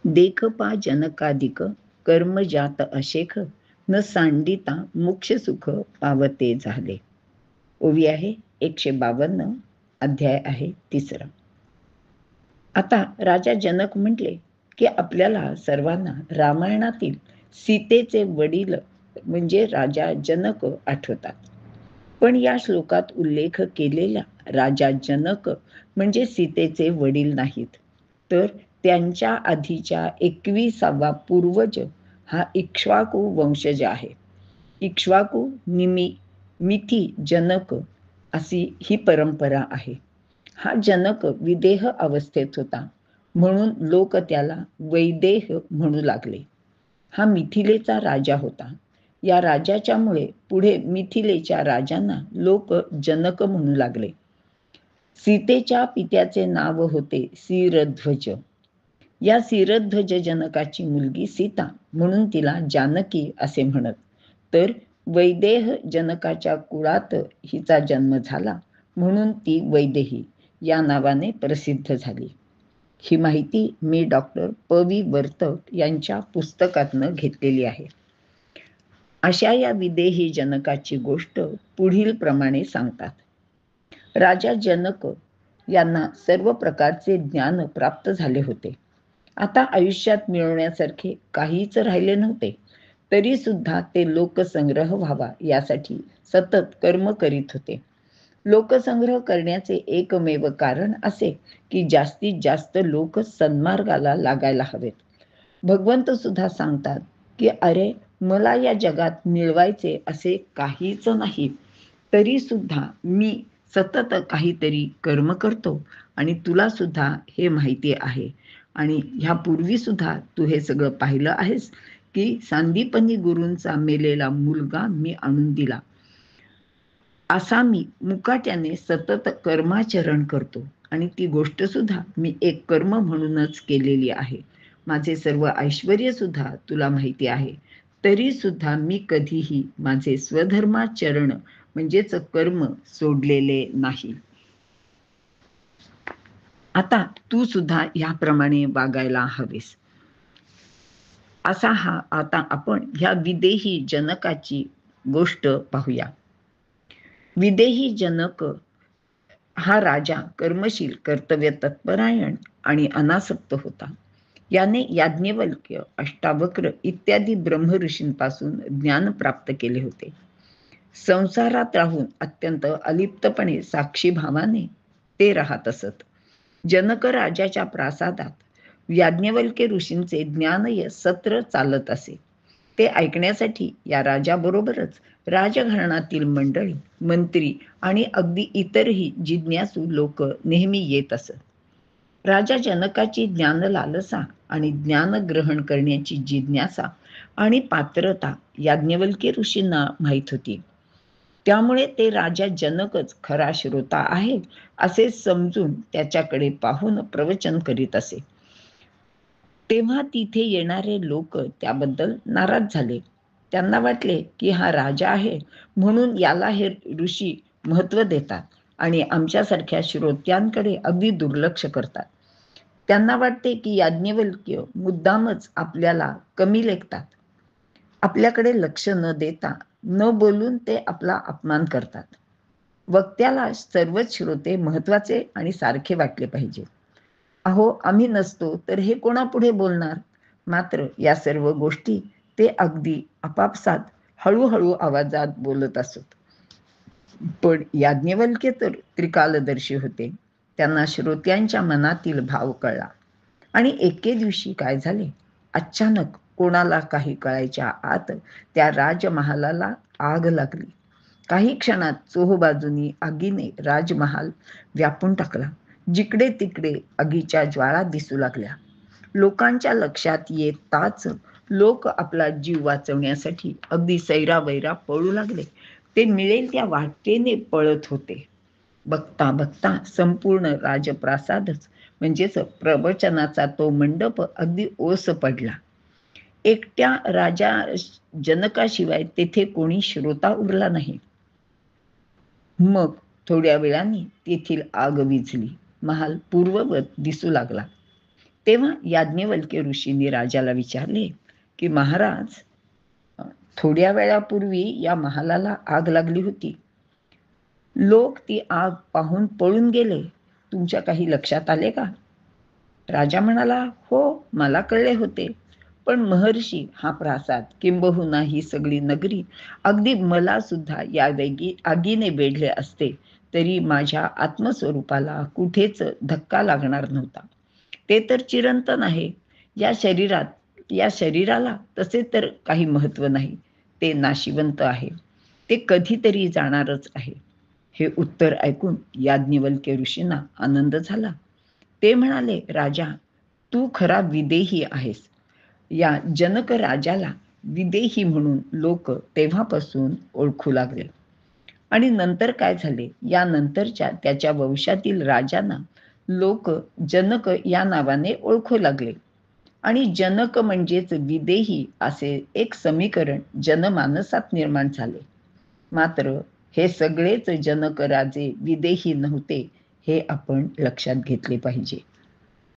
देख पा जनकाधिक कर्म जात अशेख न सांडिता मोक्ष सुख पावते झाले. ओवी आहे 152, अध्याय आहे 3. आता राजा जनक म्हटले की आपल्याला सर्वांना रामायणातील सीतेचे वडील म्हणजे राजा जनक आठवतात. पण या श्लोकात उल्लेख केलेल्या राजा जनक म्हणजे सीतेचे वडील नाहीत, तर त्यांच्या आधीच्या 21वा पूर्वज हा इक्ष्वाकू वंशज आहे. इक्ष्वाकू मिथी जनक अशी ही परंपरा आहे. हा जनक विदेह अवस्थेत होता, म्हणून लोक त्याला वैदेह म्हणू लागले. हा मिथिलेचा राजा होता. या राजाच्यामुळे पुढे मिथिलेच्या राजांना लोक जनक म्हणू लागले. सीतेच्या पित्याचे नाव होते सिरध्वज. या सिरध्वज जनकाची मुलगी सीता, म्हणून तिला जानकी असे म्हणत. तर वैदेह जनकाच्या कुळात हिचा जन्म झाला, म्हणून ती वैदेही या नावाने प्रसिद्ध झाली. ही माहिती मी डॉक्टर प.वी. वर्तक यांच्या पुस्तकातनं घेतलेली आहे. अशा या विदेही जनकाची गोष्ट पुढील प्रमाणे सांगतात. राजा जनक यांना सर्व प्रकारचे ज्ञान प्राप्त झाले होते. आता आयुष्यात मिळवण्यासारखे काहीच राहिले नव्हते, तरी सुद्धा ते लोकसंग्रह व्हावा यासाठी सतत कर्म करीत होते. लोकसंग्रह करण्याचे एकमेव कारण असे की जास्तीत जास्त लोक सन्मार्गाला लागायला हवेत. भगवंत सुद्धा सांगतात की अरे, मला या जगात मिळवायचे असे काहीच नाही, तरी सुद्धा मी सतत काहीतरी कर्म करतो आणि तुला सुद्धा हे माहिती आहे. आणि ह्यापूर्वी सुद्धा तू हे सगळं पाहिलं आहेस की सांदीपनी गुरूंचा मेलेला मुलगा मी आणून दिला. असा मी मुकाट्याने सतत कर्माचरण करतो आणि ती गोष्ट सुद्धा मी एक कर्म म्हणूनच केलेली आहे. माझे सर्व ऐश्वर्य सुद्धा तुला माहिती आहे, तरी सुद्धा मी कधीही माझे स्वधर्माचरण म्हणजेच कर्म सोडलेले नाही. आता तू सुद्धा याप्रमाणे वागायला हवेस. असा हा आता आपण ह्या विदेही जनकाची गोष्ट पाहूया. विदेही जनक हा राजा कर्मशील, कर्तव्य तत्परायण आणि अनासक्त होता. याने याज्ञवल्क्य, अष्टावक्र इत्यादी ब्रह्मऋषींपासून ज्ञान प्राप्त केले होते. संसारात राहून अत्यंत अलिप्तपणे साक्षीभावाने ते राहत असत. जनक राजाच्या प्रासादात याज्ञवल्क्य ऋषींचे ज्ञानय सत्र चालत असे. ते ऐकण्यासाठी या राजाबरोबरच राजघराण्यातील मंडळी, मंत्री आणि अगदी इतरही जिज्ञासू लोक नेहमी येत असत. राजा जनकाची ज्ञान लालसा आणि ज्ञान ग्रहण करण्याची जिज्ञासा आणि पात्रता याज्ञवल्क्य ऋषींना माहीत होती. त्यामुळे ते राजा जनकच खरा श्रोता आहे असे समजून त्याच्याकडे पाहून प्रवचन करीत असे. तेव्हा तिथे येणारे लोक त्याबद्दल नाराज झाले. त्यांना वाटले की हा राजा आहे म्हणून याला हे ऋषी महत्त्व देतात आणि आमच्यासारख्या श्रोत्यांकडे अगदी दुर्लक्ष करतात. त्यांना वाटते की याज्ञवल्क्य मुद्दामच आपल्याला कमी लेखतात. आपल्याकडे लक्ष न देता, न बोलून ते आपला अपमान करतात. वक्त्याला सर्वच श्रोते महत्त्वाचे आणि सारखे वाटले पाहिजे. अहो, आम्ही नसतो तर हे कोणापुढे बोलणार? मात्र या सर्व गोष्टी ते अगदी आपापसात हळूहळू आवाजात बोलत असत. पण याज्ञवल्क्य तर त्रिकालदर्शी होते. त्यांना श्रोत्यांच्या मनातील भाव कळला. आणि एके दिवशी काय झाले, अचानक कोणाला काही कळायच्या आत त्या राजमहालाला आग लागली. काही क्षणात चोहोबाजूनी आगीने राजमहाल व्यापून टाकला. जिकडे तिकडे आगीच्या ज्वाळा दिसू लागल्या. लोकांच्या लक्षात येताच लोक आपला जीव वाचवण्यासाठी अगदी सैरावैरा पळू लागले. ते मिळेल त्या वाटेने पळत होते. बघता बघता संपूर्ण राजप्रासादच म्हणजेच प्रवचनाचा तो मंडप अगदी ओस पडला. एकट्या राजा जनकाशिवाय तेथे कोणी श्रोता उरला नाही. मग थोड्या वेळाने तेथील आग विझली. महाल पूर्ववत दिसू लागला. तेव्हा याज्ञवल्क्य ऋषींनी राजाला विचारले की महाराज, थोड्या वेळापूर्वी या महालाला आग लागली होती. लोक ती आग पाहून पळून गेले. तुमच्या काही लक्षात आले का? राजा म्हणाला, हो, मला कळले होते. पण महर्षी, हा प्रासाद किंबहुना ही सगळी नगरी अगदी मला सुद्धा या आगीने वेढले असते तरी माझ्या आत्मस्वरूपाला कुठेच धक्का लागणार नव्हता. ते तर चिरंतन आहे. या शरीराला तसे तर काही महत्व नाही. ते नाशिवंत आहे. ते कधीतरी जाणारच आहे. हे उत्तर ऐकून याज्ञवल्क्य ऋषींना आनंद झाला. ते म्हणाले, राजा, तू खरा विदेही आहेस. या जनक राजाला विदेही म्हणून लोक तेव्हापासून ओळखू लागले. आणि नंतर काय झाले? यानंतरच्या त्याच्या वंशातील राजांना लोक जनक या नावाने ओळखू लागले. आणि जनक म्हणजेच विदेही असे एक समीकरण जनमानसात निर्माण झाले. मात्र हे सगळेच जनक राजे विदेही नव्हते, हे आपण लक्षात घेतले पाहिजे.